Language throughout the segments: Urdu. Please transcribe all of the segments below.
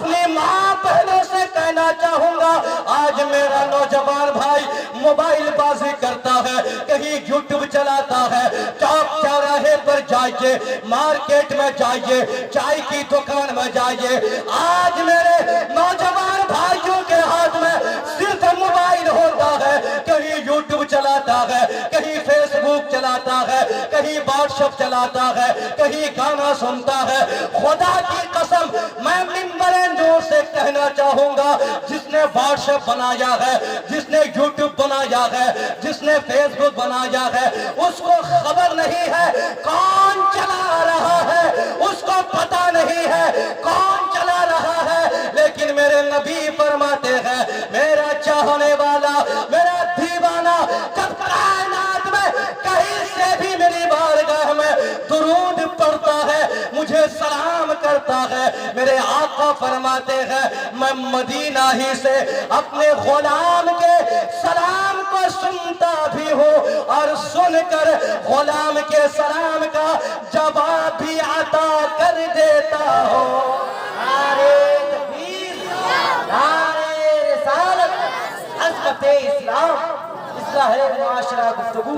اپنی ماں بہنوں سے کہنا چاہوں گا، آج میرا نوجوان بھائی موبائل بازی کرتا ہے، کہیں یوٹیوب چلاتا ہے، چوک چوراہے پر جائیے، مارکیٹ میں جائیے، چائے کی دکان میں جائیے، آج میرے نوجوان بھائیوں کے ہاتھ میں صرف موبائل ہوتا ہے، کہیں یوٹیوب چلاتا ہے، کہیں فیس بک چلاتا ہے، کہیں واٹس ایپ چلاتا ہے، کہیں گانا سنتا ہے۔ خدا کی قسم میں منبر نور سے کہنا چاہوں گا، جس نے واٹس ایپ بنایا ہے، جس نے یوٹیوب بنایا ہے، جس نے فیس بک بنایا ہے، اس کو خبر نہیں ہے کون چلا رہا ہے، اس کو پتہ نہیں ہے کون چلا رہا ہے، لیکن میرے نبی فرماتے ہیں میرا چاہنے والا، میرا دیوانہ جب کائنات میں کہیں سے بھی میری بارگاہ میں درود پڑھتا ہے، مجھے سلام کرتا ہے، میرے آقا فرماتے ہیں میں مدینہ ہی سے اپنے غلام کے سلام کو سنتا بھی ہوں، اور سن کر غلام کے سلام کا جواب بھی عطا کر دیتا ہوں۔ نعرہ تکبیر، نعرہ رسالت، عظمت اسلام، اصلاح معاشرہ گفتگو،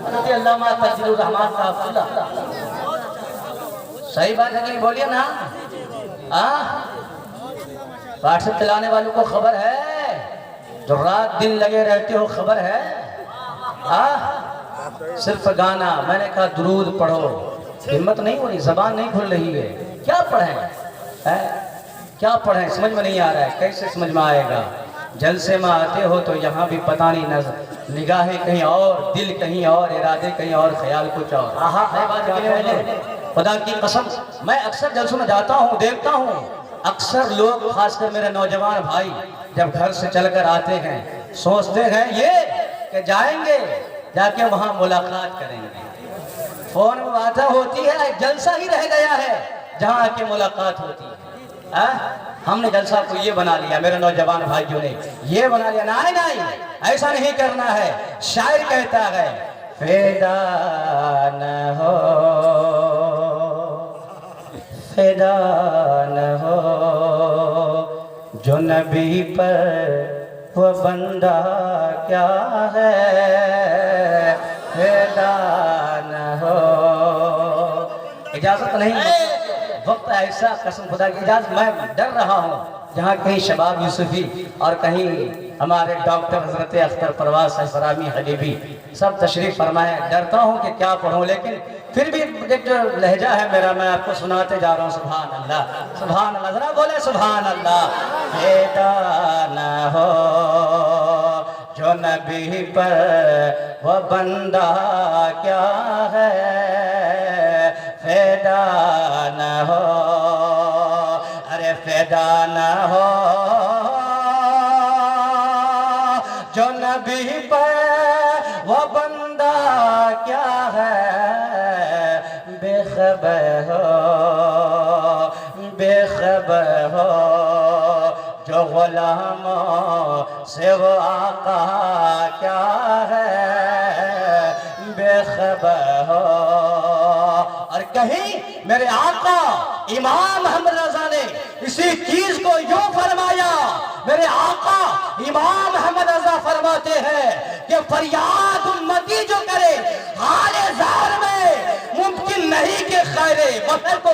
حضرت علامہ تنزیل الرحمان صاحب اللہ۔ صحیح بات ہے کہ نہیں بولیے نا؟ واٹس ایپ چلانے والوں کو خبر ہے، جو رات دن لگے رہتے ہو خبر ہے؟ صرف گانا، میں نے کہا درود پڑھو، ہمت نہیں ہو رہی، زبان نہیں کھل رہی ہے، کیا پڑھیں؟ کیا پڑھیں سمجھ میں نہیں آ رہا ہے، کیسے سمجھ میں آئے گا؟ جلسے میں آتے ہو تو یہاں بھی پتہ نہیں، نظر نگاہیں کہیں اور، دل کہیں اور، ارادے کہیں اور، خیال کچھ اور۔ ہے بات ہے، خدا کی قسم میں اکثر جلسوں میں جاتا ہوں، دیکھتا ہوں، اکثر لوگ خاص کر میرے نوجوان بھائی جب گھر سے چل کر آتے ہیں سوچتے ہیں یہ کہ جائیں گے، جا کے وہاں ملاقات کریں گے، فون میں باتیں ہوتی ہے، جلسہ ہی رہ گیا ہے جہاں کے ملاقات ہوتی ہے۔ ہم نے جلسہ کو یہ بنا لیا، میرے نوجوان بھائیوں نے یہ بنا لیا، نہیں ایسا نہیں کرنا ہے۔ شاعر کہتا ہے فدا نہ ہو، فدا نہ ہو جو نبی پر وہ بندہ کیا ہے، فدا نہ ہو۔ اجازت نہیں، وقت ایسا، قسم خدا کی اجازت، میں ڈر رہا ہوں جہاں کہیں شباب یوسفی اور کہیں ہمارے ڈاکٹر حضرت اختر پرواز سہسرامی حبیبی سب تشریف فرمائے، ڈرتا ہوں کہ کیا پڑھوں، لیکن پھر بھی ایک جو لہجہ ہے میرا میں آپ کو سناتے جا رہا ہوں۔ سبحان اللہ، سبحان اللہ، ذرا بولے سبحان اللہ۔ فدا نہ ہو جو نبی پر وہ بندہ کیا ہے، فدا نہ ہو، ارے فدا نہ ہو جو نبی پر وہ بندہ کیا ہے، بے خبر ہو، بے خبر ہو جو غلاموں سے وہ آقا کیا ہے، بے خبر ہو۔ اور کہیں میرے آقا امام محمد رضا نے اسی چیز کو یوں فرمایا، میرے آقا امام محمد رضا فرماتے ہیں کہ فریاد امتی جو کرے حال زار میں ممکن نہیں کہ خیر وطن کو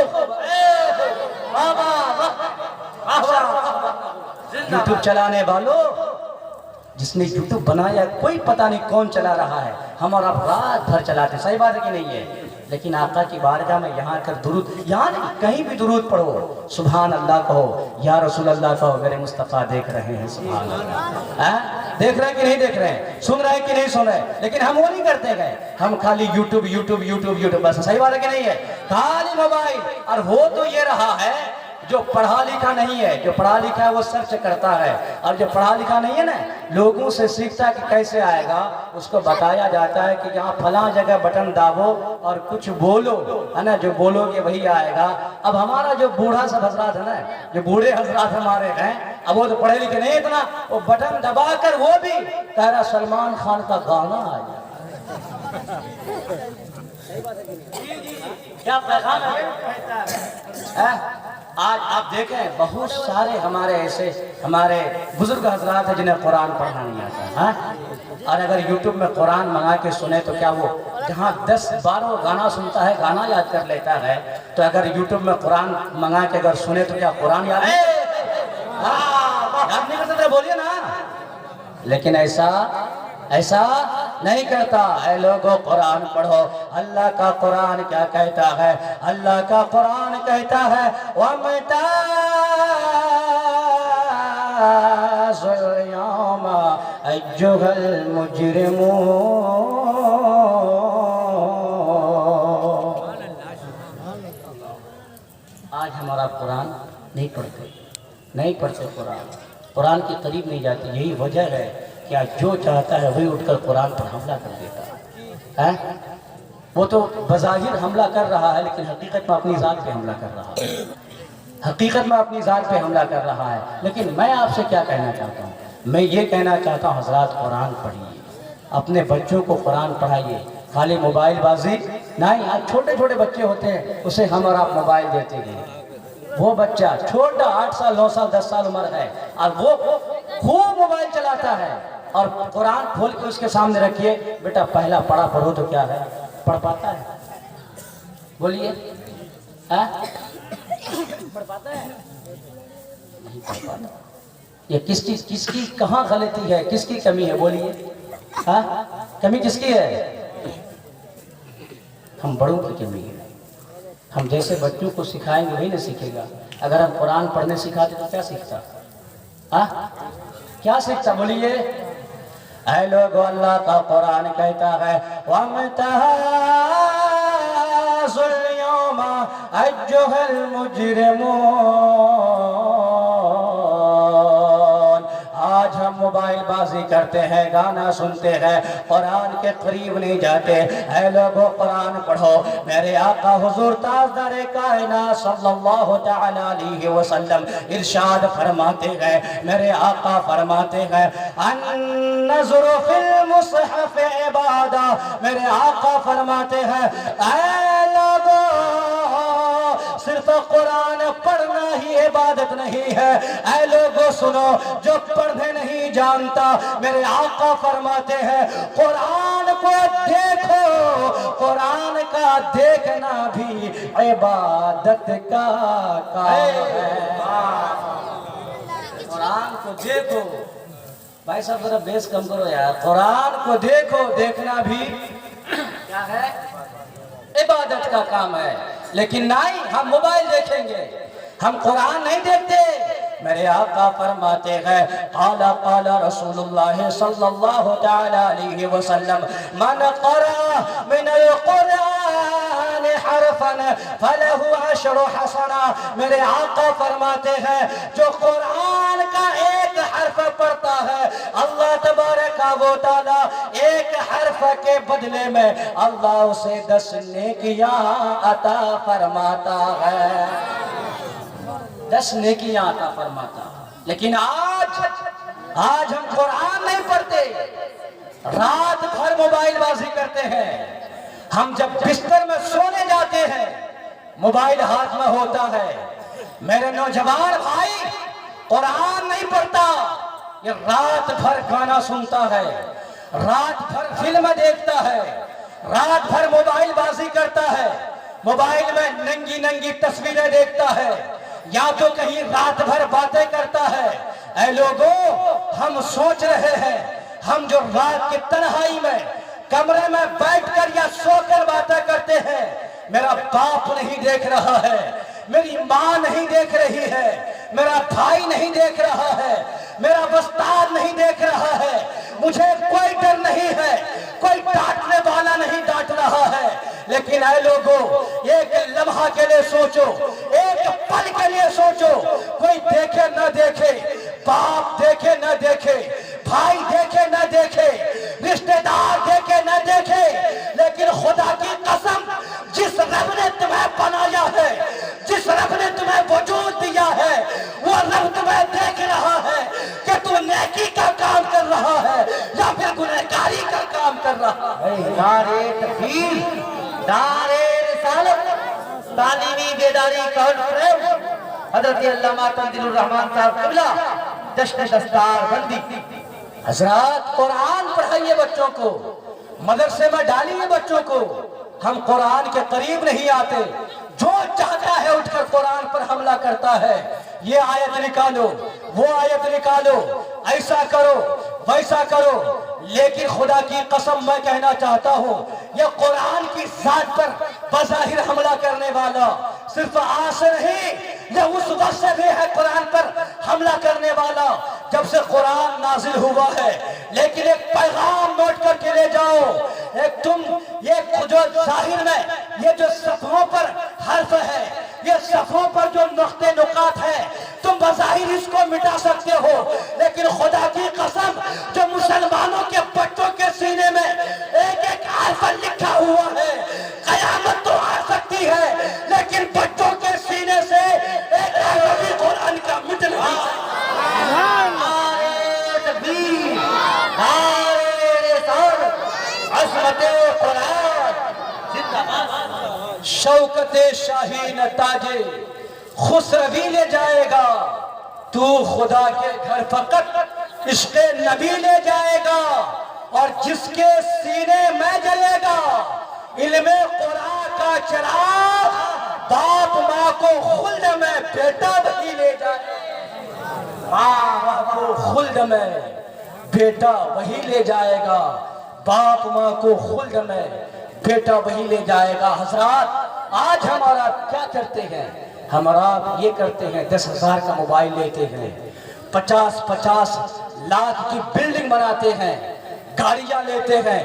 یوٹیوب چلانے والوں، جس نے یوٹیوب بنایا کوئی پتہ نہیں کون چلا رہا ہے، ہم اور آپ رات بھر چلاتے، صحیح بات ہے کہ نہیں ہے؟ لیکن آقا کی بارگاہ میں یہاں کر درود، یہاں نہیں کہیں بھی درود پڑھو، سبحان اللہ کہو، یا رسول اللہ کہو، میرے مصطفیٰ دیکھ رہے ہیں، سبحان اللہ، دیکھ رہے ہیں کہ نہیں دیکھ رہے ہیں، سن رہے ہیں کہ نہیں سن رہے ہیں، لیکن ہم وہ نہیں کرتے گئے، ہم خالی یوٹیوب بس، صحیح بات ہے کہ نہیں ہے؟ خالی موبائل، اور ہو تو یہ رہا ہے جو پڑھا لکھا نہیں ہے، جو پڑھا لکھا ہے وہ سرچ کرتا ہے، اور جو پڑھا لکھا نہیں ہے نا لوگوں سے سیکھتا ہے کہ کیسے آئے گا، اس کو بتایا جاتا ہے کہ یہاں فلاں جگہ بٹن دابو اور کچھ بولو، ہے نا، جو بولو گے وہی آئے گا۔ اب ہمارا جو بوڑھا سب حضرات ہے نا، جو بوڑھے حضرات ہمارے ہیں، اب وہ تو پڑھے لکھے نہیں اتنا، وہ بٹن دبا کر وہ بھی کہہ رہا سلمان خان کا گانا آ جائے، کیا پیغام ہے؟ آج آپ دیکھیں بہت سارے ہمارے ایسے ہمارے بزرگ حضرات ہیں جنہیں قرآن پڑھنا نہیں آتا ہاں، اور اگر یوٹیوب میں قرآن منگا کے سنے تو کیا وہ جہاں 10-12 گانا سنتا ہے گانا یاد کر لیتا ہے، تو اگر یوٹیوب میں قرآن منگا کے اگر سنے تو کیا قرآن یاد نہیں کر سکتے؟ بولیے نا. لیکن ایسا نہیں کرتا. اے لوگوں قرآن پڑھو. اللہ کا قرآن کیا کہتا ہے؟ اللہ کا قرآن کہتا ہے وَامْتَازُوا الْيَوْمَ أَيُّهَا الْمُجْرِمُونَ. آج ہمارا قرآن نہیں پڑھتے قرآن کے قریب نہیں جاتے. یہی وجہ ہے کہ آج جو چاہتا ہے وہی اٹھ کر قرآن پر حملہ کر دیتا ہے. وہ تو بظاہر حملہ کر رہا ہے لیکن حقیقت میں اپنی ذات پہ حملہ کر رہا ہے. لیکن میں آپ سے کیا کہنا چاہتا ہوں؟ میں یہ کہنا چاہتا ہوں حضرات قرآن پڑھیے، اپنے بچوں کو قرآن پڑھائیے. خالی موبائل بازی نہیں. آج چھوٹے چھوٹے بچے ہوتے ہیں اسے ہم اور آپ موبائل دیتے ہیں. وہ بچہ چھوٹا 8 سال 9 سال 10 سال عمر ہے اور وہ خوب موبائل چلاتا ہے، اور قرآن کھول کے اس کے سامنے رکھیے بیٹا پہلا پڑھا پڑھو تو کیا ہے پڑھ پاتا ہے؟ بولیے پڑھ پاتا ہے؟ نہیں پڑھ پاتا. یہ کس کی کہاں غلطی ہے؟ کس کی کمی ہے؟ بولیے کمی کس کی ہے؟ ہم بڑوں کی کمی ہے. ہم جیسے بچوں کو سکھائیں گے وہی نہ سیکھے گا. اگر ہم قرآن پڑھنے سکھاتے تو کیا سیکھتا؟ کیا سیکھتا؟ بولیے. اے لوگو اللہ کا قرآن کہتا ہے وَامْتَازُوا الْيَوْمَ أَيُّهَا الْمُجْرِمُونَ. آج ہم موبائل بازی کرتے ہیں، گانا سنتے ہیں، قرآن کے قریب نہیں جاتے. اے لوگوں قرآن پڑھو. میرے آقا حضور تاجدار کائنات صلی اللہ تعالی علیہ وسلم ارشاد فرماتے ہیں، میرے آقا فرماتے ہیں النظر فی المصحف عبادہ. میرے آقا فرماتے ہیں اے لوگوں صرف قرآن پڑھنا ہی عبادت نہیں ہے. اے لوگوں سنو، جو پڑھنے نہیں جانتا میرے آقا فرماتے ہیں قرآن کو دیکھو. قرآن کا دیکھنا بھی عبادت کا کام ہے. قرآن کو دیکھو. بھائی صاحب ذرا بیس کم کرو یار. قرآن کو دیکھو، دیکھنا بھی کیا ہے؟ عبادت کا کام ہے. لیکن نہیں، ہم موبائل دیکھیں گے، ہم قرآن نہیں دیکھتے. میرے آقا فرماتے ہیں قال رسول اللہ صلی اللہ تعالی علیہ وسلم من قرأ من القرآن حرفا فله 10 حسنات. میرے آقا فرماتے ہیں جو قرآن کا ایک حرف پڑھتا ہے اللہ تبارک و تعالی ایک حرف کے بدلے میں اللہ اسے 10 نیکیاں عطا فرماتا ہے. 10 نیکیاں عطا فرماتا. لیکن آج ہم قرآن نہیں پڑھتے، رات بھر موبائل بازی کرتے ہیں. ہم جب بستر میں سونے جاتے ہیں موبائل ہاتھ میں ہوتا ہے. میرے نوجوان بھائی قرآن نہیں پڑھتا، یہ رات بھر گانا سنتا ہے، رات بھر فلم دیکھتا ہے، رات بھر موبائل بازی کرتا ہے، موبائل میں ننگی تصویریں دیکھتا ہے، یا تو کہیں رات بھر باتیں کرتا ہے. اے لوگوں ہم سوچ رہے ہیں ہم جو رات کی تنہائی میں کمرے میں بیٹھ کر یا سو کر باتیں کرتے ہیں میرا باپ نہیں دیکھ رہا ہے، میری ماں نہیں دیکھ رہی ہے، میرا بھائی نہیں دیکھ رہا ہے، میرا استاد نہیں دیکھ رہا ہے، مجھے کوئی ڈر نہیں ہے، کوئی ڈانٹنے والا نہیں ڈانٹ رہا ہے. لیکن اے لوگوں ایک لمحہ کے لیے سوچو، ایک پل کے لیے سوچو. کوئی دیکھے نہ دیکھے، باپ دیکھے نہ دیکھے، بھائی دیکھے نہ دیکھے، رشتہ دار دیکھے نہ دیکھے، لیکن خدا کی قسم جس رب نے تمہیں بنایا ہے، جس رب نے تمہیں وجود دیا ہے وہ رب تمہیں دیکھ رہا ہے کہ تو نیکی کا کام کر رہا ہے یا پھر گنہگاری کا کام کر رہا ہے. نعرہ تکبیر، نعرہ رسالت، تعلیمی بیداری کانفرنس. حضرت علامہ تنزیل الرحمان صاحب قبلہ جشن دستار بندی. حضرات قرآن پڑھائیے بچوں کو، مدرسے میں ڈالیے بچوں کو. ہم قرآن کے قریب نہیں آتے، جو چاہتا ہے اٹھ کر قرآن پر حملہ کرتا ہے. یہ آیت نکالو، وہ آیت نکالو، ایسا کرو ویسا کرو. لیکن خدا کی قسم میں کہنا چاہتا ہوں، یہ قرآن کی ذات پر بظاہر حملہ کرنے والا صرف آج سے نہیں، یہ اس وقت سے بھی ہے قرآن پر حملہ کرنے والا جب سے قرآن نازل ہوا ہے. لیکن ایک پیغام نوٹ کر کے لے جاؤ، ایک تم یہ جو ظاہر میں یہ جو صفحوں پر حرف ہے، یہ صفحوں پر جو نقطے نقاط ہے، تم بظاہر اس کو مٹا سکتے ہو. لیکن خدا کی قسم جو مسلمانوں کے بچوں کے سینے میں ایک ایک حرف لکھا ہوا ہے، قیامت تو آ سکتی ہے لیکن بچوں کے سینے سے ایک حرف بھی قرآن کا مٹ نہیں سکتا. تکبیر، نعرہ رسالت، عظمت قرآن زندہ باد. شوکت شاہین تاجے خسروی لے جائے گا، تو خدا کے گھر فقط عشق نبی لے جائے گا. اور جس کے سینے میں جلے گا علم قرآن کا چراغ، باپ ماں کو خلد میں بیٹا وہی لے جائے گا. ماں کو خلد میں بیٹا وہی لے جائے گا، باپ ماں کو خلد میں بیٹا وہی لے جائے گا. حضرات آج ہمارا کیا کرتے ہیں؟ ہمارا یہ کرتے ہیں 10,000 کا موبائل لیتے ہیں، 50 لاکھ کی بلڈنگ بناتے ہیں، گاڑیاں لیتے ہیں.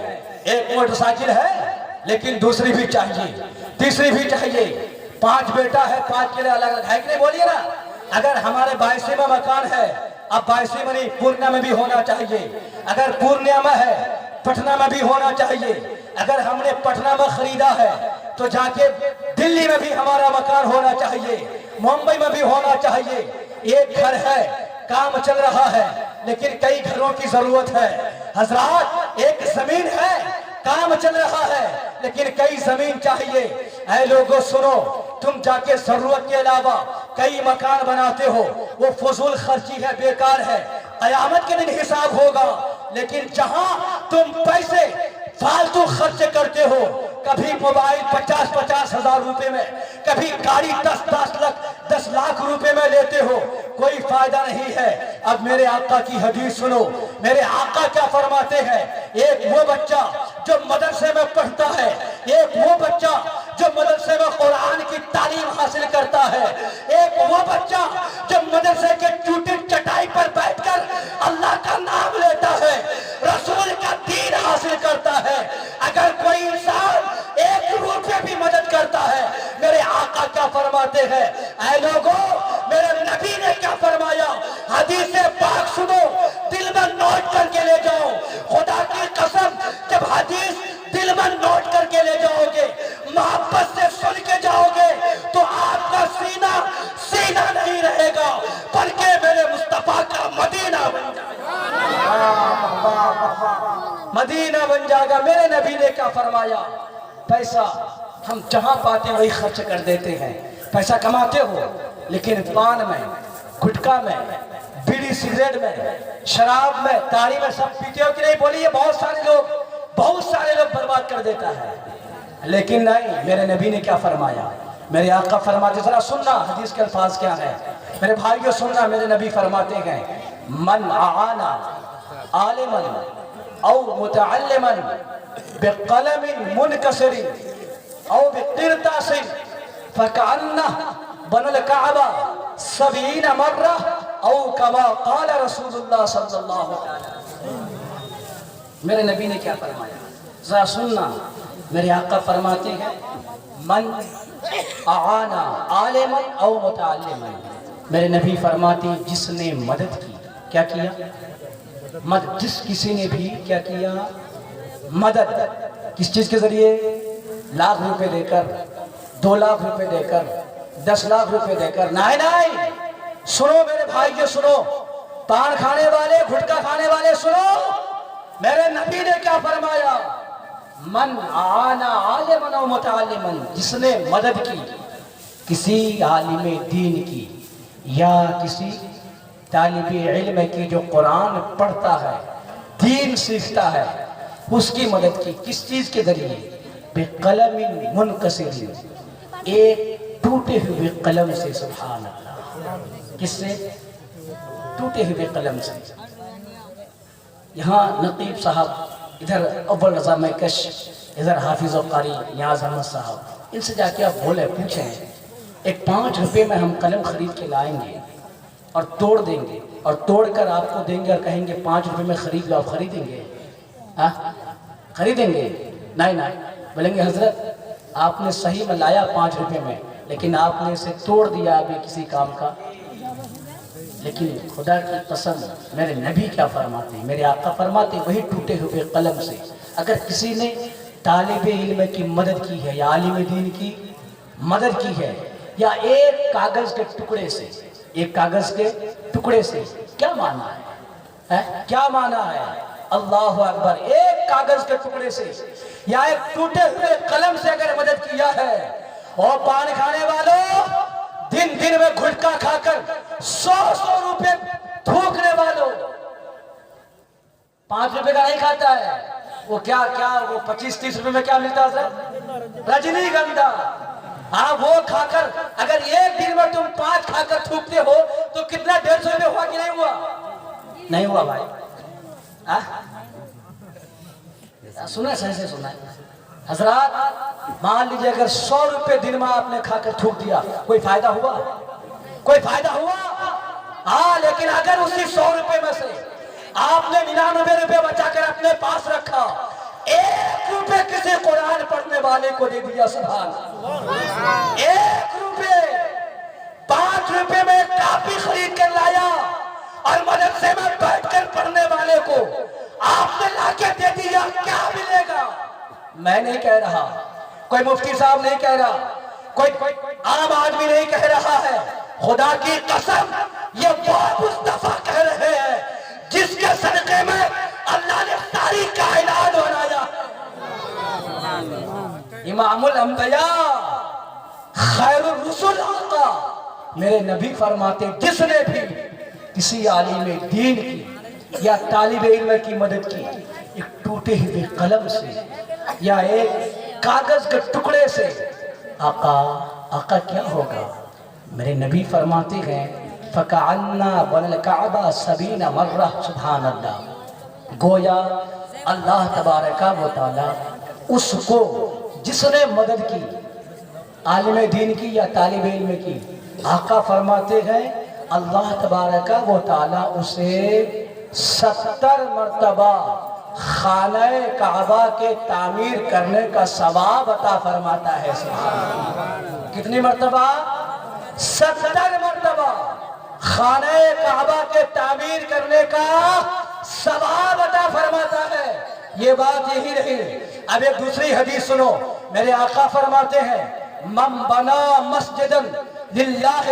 ایک موٹر سائیکل ہے لیکن دوسری بھی چاہیے، تیسری بھی چاہیے. 5 بیٹا ہے، 5 کے لیے الگ الگ ہے کہ نہیں بولیے نا. اگر ہمارے 22 میں مکان ہے، اب 22 میں نہیں پورنیہ میں بھی ہونا چاہیے. اگر پورنیہ میں ہے پٹنہ میں بھی ہونا چاہیے. اگر ہم نے پٹنہ میں خریدا ہے تو جا کے دلی میں بھی ہمارا مکان ہونا چاہیے، ممبئی میں بھی ہونا چاہیے. ایک گھر ہے، کام چل رہا ہے لیکن کئی گھروں کی ضرورت ہے. حضرات ایک زمین ہے، کام چل رہا ہے لیکن کئی زمین چاہیے. اے لوگوں سنو، تم جا کے ضرورت کے علاوہ کئی مکان بناتے ہو، وہ فضول خرچی ہے، بیکار ہے. قیامت کے دن حساب ہوگا. لیکن جہاں تم پیسے فالتو خرچ کرتے ہو، کبھی موبائل 50 ہزار روپے میں، کبھی گاڑی 10 لاکھ روپے میں لیتے ہو، کوئی فائدہ نہیں ہے. اب میرے آقا کی حدیث سنو، میرے آقا کیا فرماتے ہیں. ایک وہ بچہ جو مدرسے میں پڑھتا ہے، ایک وہ بچہ جو مدرسے میں قرآن کی تعلیم حاصل کرتا ہے، ایک وہ بچہ جو مدرسے کے ٹوٹی چٹائی پر بیٹھ کر اللہ کا نام لیتا ہے، رسول کا دین حاصل کرتا ہے. اگر کوئی انسان 1 روپے بھی مدد کرتا ہے، میرے آقا کیا فرماتے ہیں. اے لوگوں، میرے نبی نے کیا فرمایا، حدیث پاک سنو، دل میں نوٹ کر کے لے جاؤ. خدا کی قسم جب حدیث دل میں نوٹ کر کے لے جاؤ گے، محبت سے سن کے جاؤ گے تو آپ کا سینہ سینہ نہیں رہے گا بلکہ میرے مصطفیٰ کا مدینہ بن جائے گا، مدینہ بن جائے گا. میرے نبی نے کیا فرمایا. پیسہ ہم جہاں پاتے ہیں وہی خرچ کر دیتے ہیں. پیسہ کماتے ہو لیکن پان میں، گٹکا میں، بیڑی سگریٹ میں، شراب میں، تاڑی میں سب پیتے ہو کہ نہیں بولیے. بہت سارے لوگ برباد کر دیتا ہے. لیکن نہیں، میرے نبی نے کیا فرمایا. میرے آقا فرماتے، ذرا سننا حدیث کے الفاظ کیا ہیں میرے بھائیو، سننا. میرے نبی فرماتے ہیں، من اعانا عالما او متعلما بقلم منکسر او بقرطاس فکأنہ بن الکعبہ 70 مرہ او کما قال رسول اللہ صلی اللہ علیہ وسلم. میرے نبی نے کیا فرمایا، ذرا سننا. میرے آقا فرماتے ہیں، من اعانا عالما او متعلما. میرے نبی فرماتے ہیں جس نے مدد کی. کیا کیا؟ مدد. جس کسی نے بھی کیا کیا؟ مدد. کس چیز کے ذریعے؟ لاکھ روپے دے کر، 2 لاکھ روپے دے کر، 10 لاکھ روپے دے کر. نہیں، سنو میرے بھائی جو سنو، پان کھانے والے، گھٹکا کھانے والے سنو. میرے نبی نے کیا فرمایا، من اعانا عالما و متعلما. جس نے مدد کی کسی عالم دین کی، یا کسی طالب علم کی جو قرآن پڑھتا ہے، دین سیکھتا ہے، اس کی مدد کی کس چیز کے ذریعے؟ بقلم منکسر، ایک ٹوٹے ہوئے قلم سے، سبحان اللہ، کس سے؟ ٹوٹے ہوئے قلم سے۔ یہاں نقیب صاحب، ادھر اول رضا مہکش، ادھر حافظ و قاری نیاز احمد صاحب، ان سے جا کے آپ بولے، پوچھیں، ایک 5 روپے میں ہم قلم خرید کے لائیں گے اور توڑ دیں گے اور توڑ کر آپ کو دیں گے اور کہیں گے 5 روپے میں خرید لو، آپ خریدیں گے؟ خریدیں گے؟ نہیں نہیں، بولیں گے حضرت آپ نے صحیح میں لایا 5 روپے میں، لیکن آپ نے اسے توڑ دیا ابھی کسی کام کا۔ لیکن خدا کی قسم، میرے نبی کیا فرماتے ہیں، میرے آقا فرماتے ہیں، وہی ٹوٹے ہوئے قلم سے اگر کسی نے طالب علم کی مدد کی ہے یا عالم دین کی مدد کی ہے، یا ایک کاغذ کے ٹکڑے سے، ایک کاغذ کے ٹکڑے سے، کیا معنی ہے؟ کیا معنی ہے؟ اللہ اکبر، ایک کاغذ کے ٹکڑے سے یا ایک ٹوٹے ہوئے قلم سے اگر مدد کیا ہے، اور پان کھانے والوں، دن دن میں گھٹکا کھا کر 100 روپے تھوکنے والوں، 5 روپے کا نہیں کھاتا ہے، وہ کیا وہ 25-30 روپے میں کیا ملتا ہے؟ رجنی گندھا، ہاں وہ کھا کر اگر ایک دن میں تم 5 کھا کر تھوکتے ہو تو کتنا 150 روپے ہوا کہ نہیں ہوا؟ نہیں ہوا بھائی، سنا صحیح سے سنا ہے حضرات۔ مان لیجئے اگر 100 روپے دن میں آپ نے کھا کر تھوک دیا، کوئی فائدہ ہوا؟ کوئی فائدہ ہوا؟ ہاں، لیکن اگر اسی 100 روپے میں سے آپ نے 99 روپے بچا کر اپنے پاس رکھا، 1 روپے کسی قرآن پڑھنے والے کو دے دیا، سبحان اللہ، 1 روپے، 5 روپے میں کاپی خرید کر لایا اور مدرسے میں بیٹھ کر پڑھنے والے کو آپ نے لا کے دے دیا، کیا ملے گا؟ میں نہیں کہہ رہا، کوئی مفتی صاحب نہیں کہہ رہا، کوئی عام آدمی نہیں کہہ رہا ہے، خدا کی قسم یہ وہ مصطفیٰ کہہ رہے ہیں جس کے صدقے میں اللہ نے ساری کائنات بنایا۔ امام الانبیاء، خیر الرسل آقا، میرے نبی فرماتے جس نے بھی کسی عالم دین کی یا طالب علم کی مدد کی، ایک ٹوٹے ہوئے قلم سے یا ایک کاغذ کے ٹکڑے سے، آقا کیا ہوگا؟ میرے نبی فرماتے ہیں فَكَعَنَّا بَنَ الْكَعْبَ 70 مرہ، سبحان اللہ، گویا اللہ تبارک و تعالی اس کو جس نے مدد کی، عالم دین کی یا طالب علم کی، آقا فرماتے ہیں اللہ تبارک و تعالی اسے 70 مرتبہ خانہ کعبہ کے تعمیر کرنے کا ثواب عطا فرماتا ہے، سبحان اللہ۔ کتنی مرتبہ؟ 70 مرتبہ خانہ کعبہ کے تعمیر کرنے کا ثواب عطا فرماتا ہے۔ یہ بات یہی رہی۔ اب ایک دوسری حدیث سنو، میرے آقا فرماتے ہیں من بنا مسجدا للہ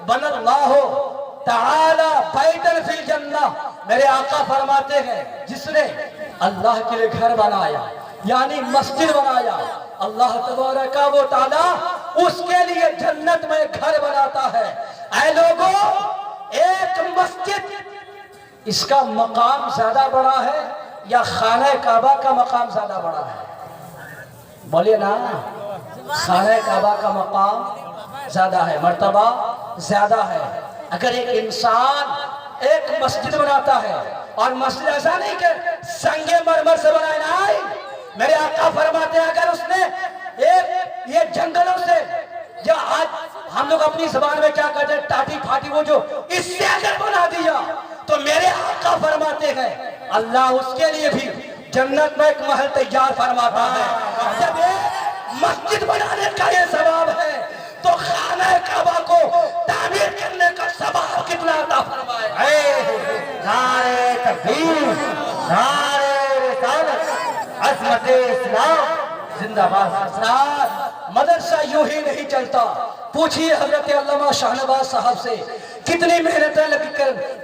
بنا اللہ تعالی بیتا فی الجنہ، میرے آقا فرماتے ہیں جس نے اللہ کے لیے گھر بنایا، یعنی مسجد بنایا، اللہ تبارک و تعالی اس کے لیے جنت میں گھر بناتا ہے۔ اے لوگوں، ایک مسجد، اس کا مقام زیادہ بڑا ہے یا خانہ کعبہ کا مقام زیادہ بڑا ہے؟ بولیے نا، خانہ کعبہ کا مقام زیادہ ہے، مرتبہ زیادہ ہے۔ اگر ایک انسان ایک مسجد بناتا ہے، اور مسجد ایسا نہیں کہ سنگ مرمر سے بنائے، نہیں، میرے آقا فرماتے ہیں اگر اس نے ایک یہ جنگلوں سے، یا آج ہم لوگ اپنی زبان میں کیا کہتے ہیں، ٹاٹی پھاٹی، وہ جو اس سے اگر بنا دیا تو میرے آقا فرماتے ہیں اللہ اس کے لیے بھی جنت میں ایک محل تیار فرماتا ہے۔ جب ایک مسجد بنانے کا یہ ثواب ہے تو خانہ کعبہ کو تعمیر کرنے کا ثواب کتنا عطا فرمائے۔ نعرہ تکبیر، نعرہ رسالت، عظمت اسلام زندہ باد۔ حضرات، مدرسہ یوں ہی نہیں چلتا۔ پوچھئے حضرت علامہ شاہنواز صاحب سے، کتنی محنتیں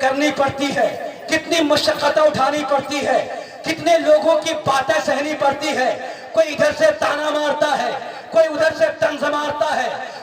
کرنی پڑتی ہے، کتنی مشقتیں اٹھانی پڑتی ہے، کتنے لوگوں کی باتیں سہنی پڑتی ہے۔ کوئی ادھر سے تانا مارتا ہے، کوئی ادھر سے طنز مارتا ہے،